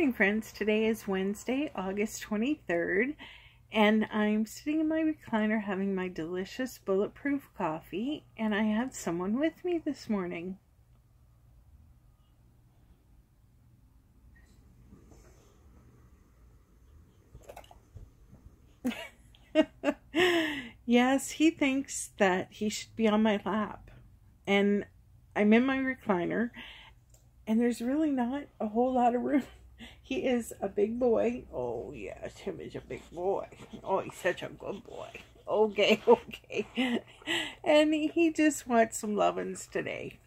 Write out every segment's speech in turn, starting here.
morning, friends. Today is Wednesday, August 23rd, and I'm sitting in my recliner having my delicious bulletproof coffee, and I have someone with me this morning. Yes, he thinks that he should be on my lap, and I'm in my recliner, and there's really not a whole lot of room. He is a big boy. Oh, yes, him is a big boy. Oh, he's such a good boy. Okay, okay. And he just wants some lovin's today.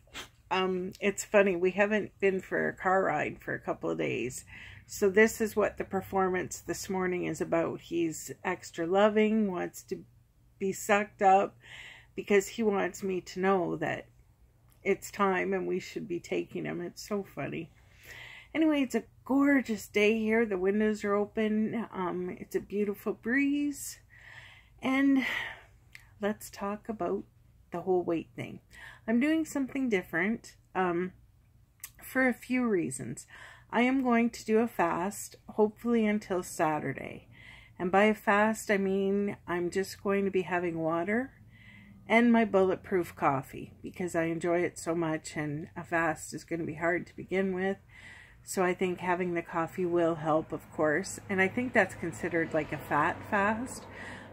It's funny, we haven't been for a car ride for a couple of days. So this is what the performance this morning is about. He's extra loving, wants to be sucked up because he wants me to know that it's time and we should be taking him. It's so funny. Anyway, it's a gorgeous day here. The windows are open. It's a beautiful breeze. And let's talk about the whole weight thing. I'm doing something different for a few reasons. I am going to do a fast, hopefully until Saturday. And by a fast, I mean I'm just going to be having water and my bulletproof coffee because I enjoy it so much, and a fast is going to be hard to begin with. So I think having the coffee will help, of course. And I think that's considered like a fat fast.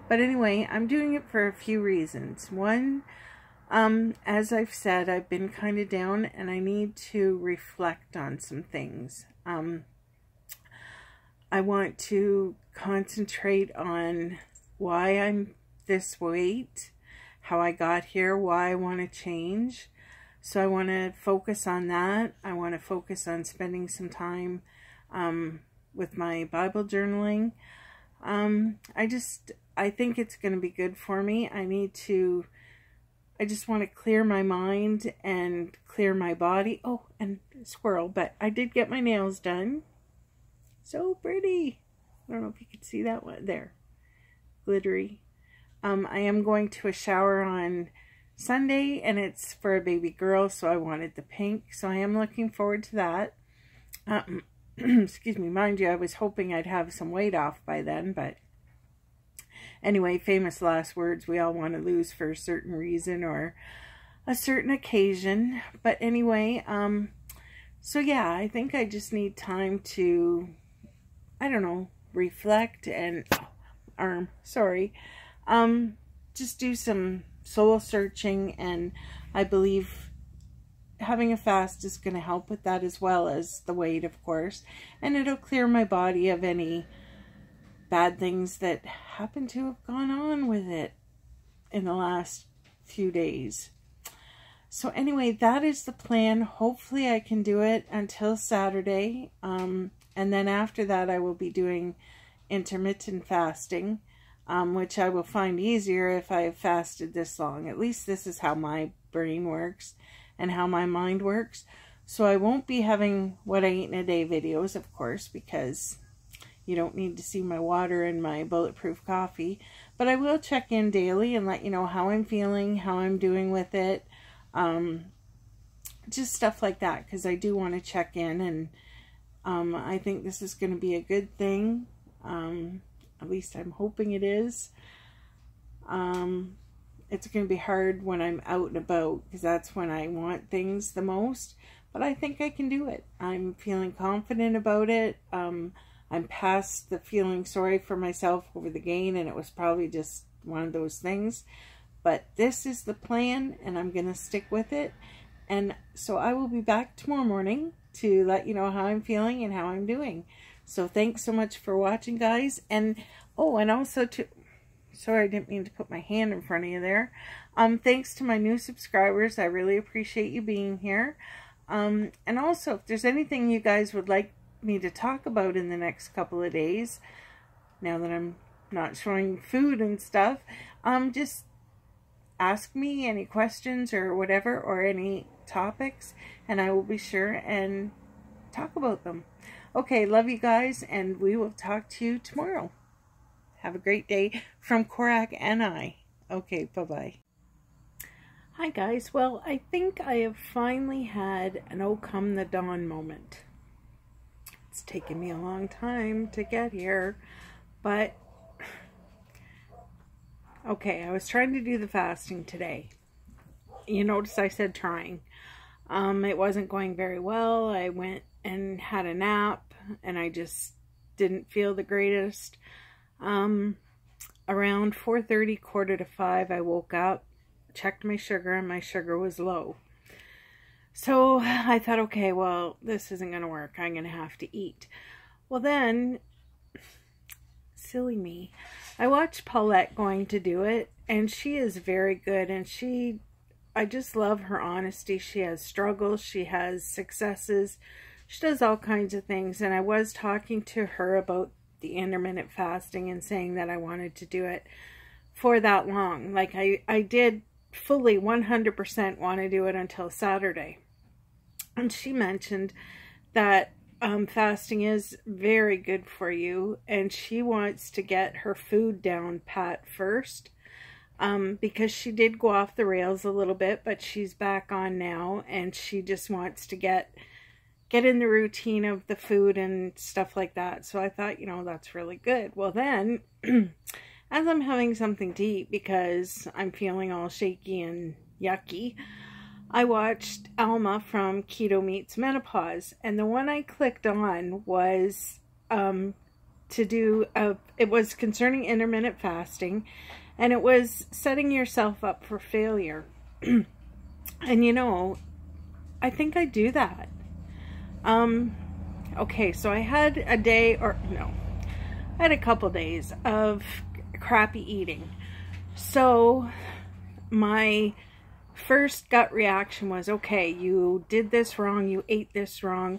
But anyway, I'm doing it for a few reasons. One, as I've said, I've been kind of down and I need to reflect on some things. I want to concentrate on why I'm this weight, how I got here, why I want to change. So I want to focus on that. I want to focus on spending some time with my Bible journaling. I think it's going to be good for me. I just want to clear my mind and clear my body. Oh, and squirrel, but I did get my nails done. So pretty. I don't know if you can see that one there. Glittery. I am going to a shower on Sunday, and it's for a baby girl, so I wanted the pink. So I am looking forward to that. Excuse me, mind you, I was hoping I'd have some weight off by then, but anyway, famous last words, we all want to lose for a certain reason or a certain occasion. But anyway, so yeah, I think I just need time to, I don't know, reflect and, just do some soul searching, and I believe having a fast is going to help with that as well as the weight, of course, and it'll clear my body of any bad things that happen to have gone on with it in the last few days. So anyway, that is the plan. Hopefully I can do it until Saturday, and then after that I will be doing intermittent fasting, which I will find easier if I have fasted this long. At least this is how my brain works and how my mind works. So I won't be having what I eat in a day videos, of course, because you don't need to see my water and my bulletproof coffee. But I will check in daily and let you know how I'm feeling, how I'm doing with it. Just stuff like that, because I do want to check in, and I think this is going to be a good thing. At least I'm hoping it is. It's going to be hard when I'm out and about, because that's when I want things the most. But I think I can do it. I'm feeling confident about it. I'm past the feeling sorry for myself over the gain, and it was probably just one of those things. But this is the plan, and I'm going to stick with it. And so I will be back tomorrow morning to let you know how I'm feeling and how I'm doing. So thanks so much for watching, guys. And oh, and also sorry, I didn't mean to put my hand in front of you there. Thanks to my new subscribers. I really appreciate you being here. And also, if there's anything you guys would like me to talk about in the next couple of days, now that I'm not showing food and stuff, just ask me any questions or whatever, or any topics, and I will be sure and talk about them. Okay, love you guys, and we will talk to you tomorrow. Have a great day from Korak and I. Okay, bye-bye. Hi guys, well, I think I have finally had an oh come the dawn moment. It's taken me a long time to get here, but okay, I was trying to do the fasting today. You notice I said trying. It wasn't going very well. I went and had a nap, and I just didn't feel the greatest. Around 4:30, 4:45, I woke up, checked my sugar, and my sugar was low. So I thought, okay, well, this isn't going to work. I'm going to have to eat. Well, then, silly me, I watched Paulette going to do it, and she is very good, and I just love her honesty. She has struggles, she has successes, she does all kinds of things, and I was talking to her about the intermittent fasting and saying that I wanted to do it for that long. Like, I did fully 100% want to do it until Saturday. And she mentioned that fasting is very good for you, and she wants to get her food down pat first, because she did go off the rails a little bit, but she's back on now, and she just wants to get in the routine of the food and stuff like that. So I thought, you know, that's really good. Well, then, as I'm having something to eat because I'm feeling all shaky and yucky, I watched Alma from Keto Meets Menopause, and the one I clicked on was it was concerning intermittent fasting, and it was setting yourself up for failure. And you know, I think I do that. Okay, so I had I had a couple days of crappy eating. So my first gut reaction was, okay, you did this wrong, you ate this wrong,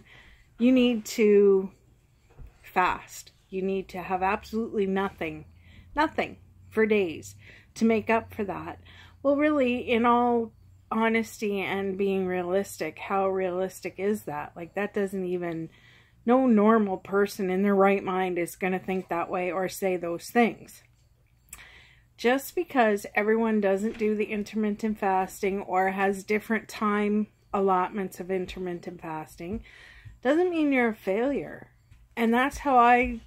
you need to fast. You need to have absolutely nothing for days to make up for that. Well, really, in all honesty and being realistic, how realistic is that? Like, that doesn't even, no normal person in their right mind is going to think that way or say those things. Just because everyone doesn't do the intermittent fasting or has different time allotments of intermittent fasting doesn't mean you're a failure. And that's how I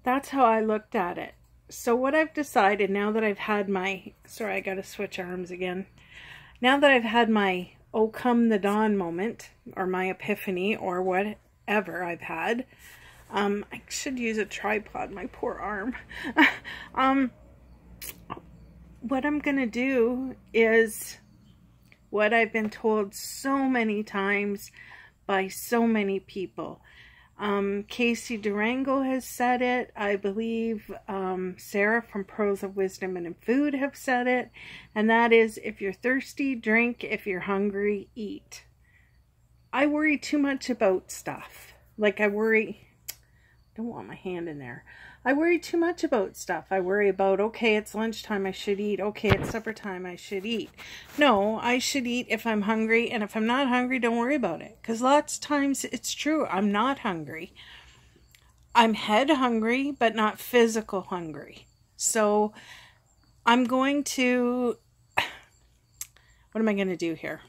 looked at it. So what I've decided now that I've had my, sorry, I got to switch arms again. Now that I've had my oh come the dawn moment, or my epiphany, or whatever I've had, I should use a tripod, my poor arm. What I'm going to do is what I've been told so many times by so many people. Casey Durango has said it. I believe Sarah from Pearls of Wisdom and in Food have said it. And that is, if you're thirsty, drink. If you're hungry, eat. I worry too much about stuff. Like, I don't want my hand in there. I worry too much about stuff. I worry about, okay, it's lunchtime, I should eat. Okay, it's supper time, I should eat. No, I should eat if I'm hungry, and if I'm not hungry, don't worry about it. Because lots of times it's true, I'm not hungry. I'm head hungry, but not physical hungry. So I'm going to, what am I going to do here?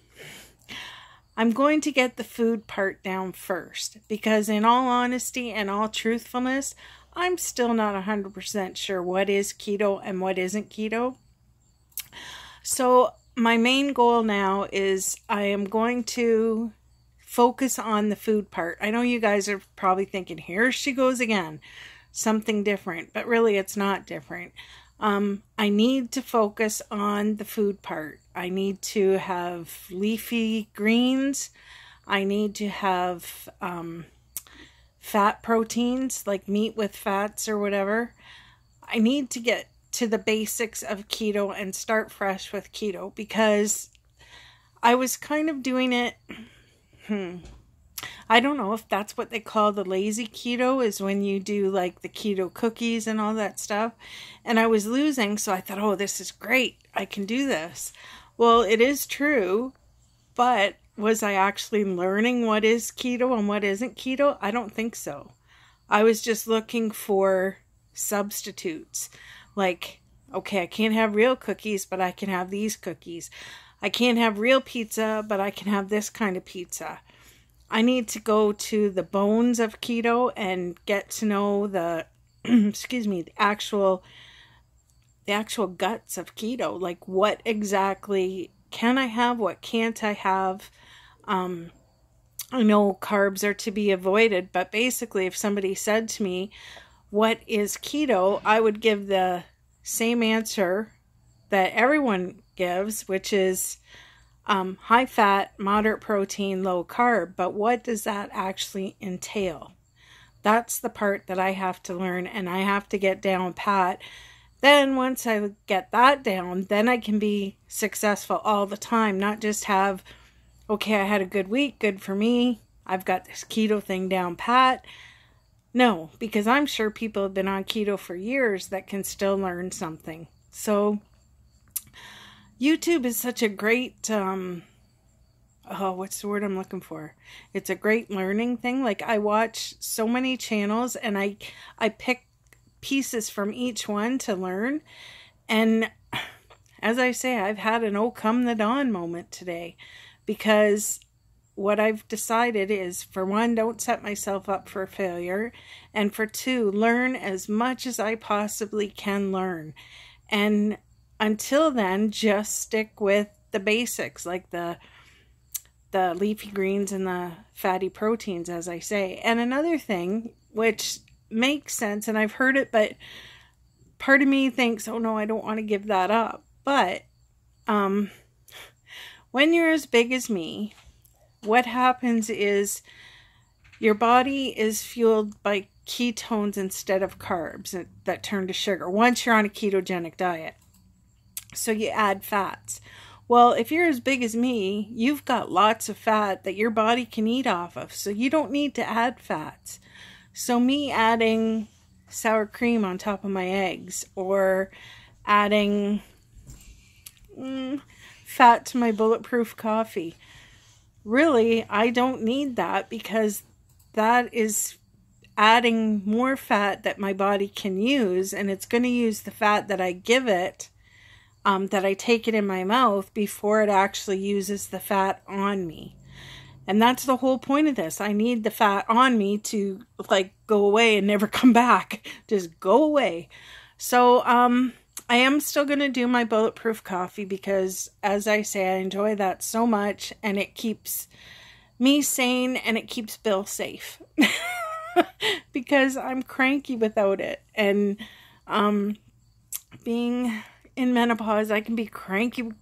I'm going to get the food part down first, because in all honesty and all truthfulness, I'm still not 100% sure what is keto and what isn't keto. So my main goal now is I am going to focus on the food part. I know you guys are probably thinking, here she goes again, something different, but really it's not different. I need to focus on the food part. I need to have leafy greens. I need to have fat proteins, like meat with fats or whatever. I need to get to the basics of keto and start fresh with keto, because I was kind of doing it, I don't know if that's what they call the lazy keto, is when you do like the keto cookies and all that stuff. And I was losing, so I thought, oh, this is great, I can do this. Well, it is true, but was I actually learning what is keto and what isn't keto? I don't think so. I was just looking for substitutes. Like, okay, I can't have real cookies, but I can have these cookies. I can't have real pizza, but I can have this kind of pizza. I need to go to the bones of keto and get to know the, excuse me, the actual guts of keto. Like, what exactly can I have? What can't I have? I know carbs are to be avoided, but basically if somebody said to me, what is keto? I would give the same answer that everyone gives, which is high fat, moderate protein, low carb. But what does that actually entail? That's the part that I have to learn, and I have to get down pat. Then once I get that down, then I can be successful all the time, not just have, okay, I had a good week, good for me, I've got this keto thing down pat. No, because I'm sure people have been on keto for years that can still learn something. So YouTube is such a great, what's the word I'm looking for? It's a great learning thing. Like, I watch so many channels and I pick pieces from each one to learn. And as I say, I've had an oh come the dawn moment today, because what I've decided is, for one, don't set myself up for failure, and for two, learn as much as I possibly can learn. And until then, just stick with the basics, like the leafy greens and the fatty proteins, as I say. And another thing, which makes sense, and I've heard it, but part of me thinks, oh no, I don't want to give that up. But when you're as big as me, what happens is your body is fueled by ketones instead of carbs that turn to sugar once you're on a ketogenic diet. So you add fats. Well, if you're as big as me, you've got lots of fat that your body can eat off of, so you don't need to add fats. So me adding sour cream on top of my eggs, or adding fat to my bulletproof coffee, really, I don't need that, because that is adding more fat that my body can use, and it's going to use the fat that I give it, that I take it in my mouth, before it actually uses the fat on me. And that's the whole point of this. I need the fat on me to, like, go away and never come back. Just go away. So, I am still going to do my bulletproof coffee, because, as I say, I enjoy that so much, and it keeps me sane, and it keeps Bill safe. Because I'm cranky without it. And being in menopause, I can be cranky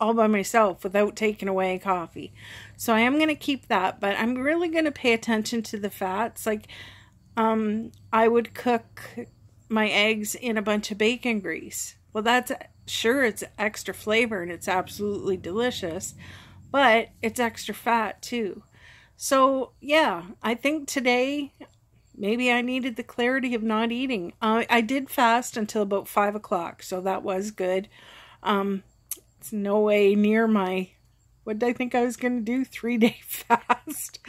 all by myself without taking away coffee. So I am going to keep that, but I'm really going to pay attention to the fats. Like, I would cook my eggs in a bunch of bacon grease. Well, that's sure, it's extra flavor and it's absolutely delicious, but it's extra fat too. So yeah, I think today maybe I needed the clarity of not eating. I did fast until about 5 o'clock, so that was good. It's no way near my, what did I think I was going to do? 3-day fast.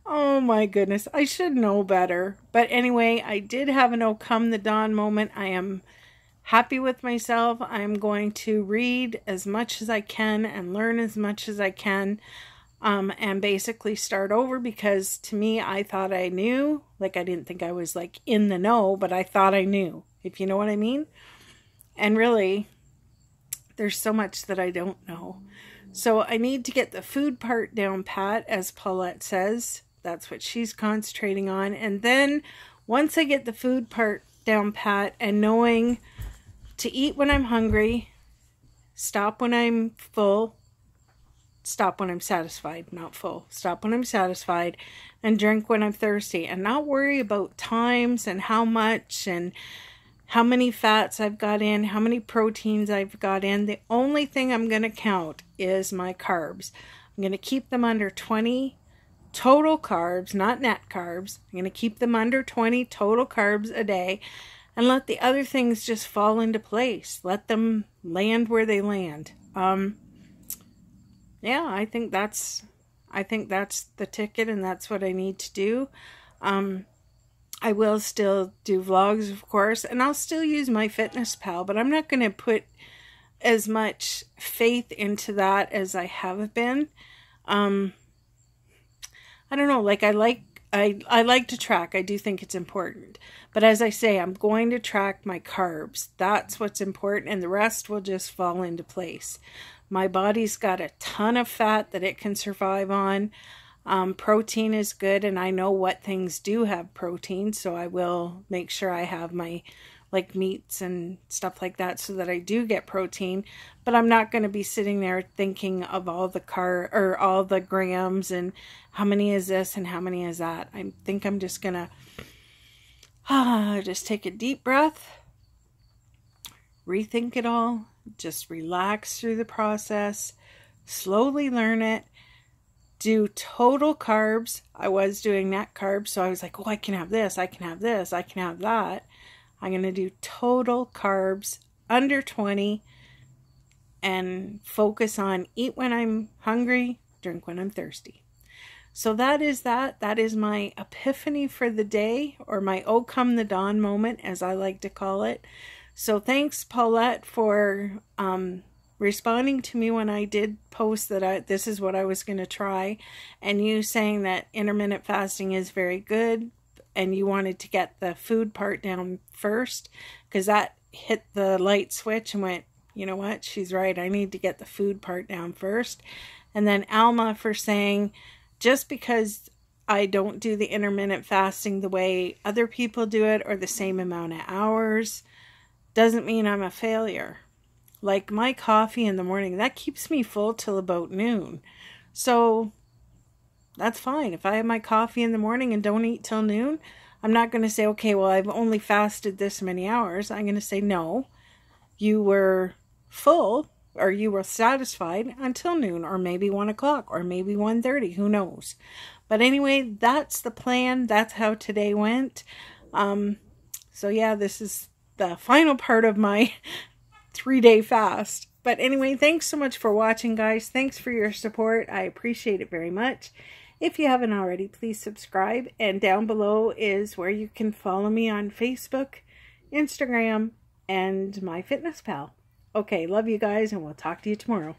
Oh my goodness. I should know better. But anyway, I did have an oh come the dawn moment. I am happy with myself. I'm going to read as much as I can and learn as much as I can, and basically start over, because to me, I thought I knew. Like, I didn't think I was like in the know, but I thought I knew, if you know what I mean. And really, there's so much that I don't know. So I need to get the food part down pat, as Paulette says. That's what she's concentrating on. And then once I get the food part down pat, and knowing to eat when I'm hungry, stop when I'm full, stop when I'm satisfied, not full, stop when I'm satisfied, and drink when I'm thirsty, and not worry about times and how much and how many fats I've got in, how many proteins I've got in. The only thing I'm going to count is my carbs. I'm going to keep them under 20 total carbs, not net carbs. I'm going to keep them under 20 total carbs a day, and let the other things just fall into place. Let them land where they land. Yeah, I think that's the ticket, and that's what I need to do. I will still do vlogs, of course, and I'll still use my Fitness Pal, but I'm not going to put as much faith into that as I have been. I I don't know, like I like to track. I do think it's important. But as I say, I'm going to track my carbs. That's what's important, and the rest will just fall into place. My body's got a ton of fat that it can survive on. Protein is good, and I know what things do have protein, so I will make sure I have my like meats and stuff like that so that I do get protein. But I'm not going to be sitting there thinking of all the all the grams and how many is this and how many is that. I think I'm just going to just take a deep breath, rethink it all, just relax through the process, slowly learn it, do total carbs. I was doing net carbs, so I was like, oh, I can have this, I can have this, I can have that. I'm going to do total carbs under 20 and focus on eat when I'm hungry, drink when I'm thirsty. So that is that. That is my epiphany for the day, or my oh come the dawn moment, as I like to call it. So thanks, Paulette, for responding to me when I did post that this is what I was going to try, and you saying that intermittent fasting is very good, and you wanted to get the food part down first, because that hit the light switch and went, you know what, she's right, I need to get the food part down first. And then Alma for saying, just because I don't do the intermittent fasting the way other people do it, or the same amount of hours, doesn't mean I'm a failure. Like my coffee in the morning, that keeps me full till about noon. So that's fine. If I have my coffee in the morning and don't eat till noon, I'm not going to say, okay, well, I've only fasted this many hours. I'm going to say, no, you were full, or you were satisfied until noon, or maybe 1 o'clock, or maybe 1:30, who knows. But anyway, that's the plan. That's how today went. So yeah, this is the final part of my 3-day fast. But anyway, thanks so much for watching, guys. Thanks for your support. I appreciate it very much. If you haven't already, please subscribe. And down below is where you can follow me on Facebook, Instagram, and MyFitnessPal. Okay, love you guys, and we'll talk to you tomorrow.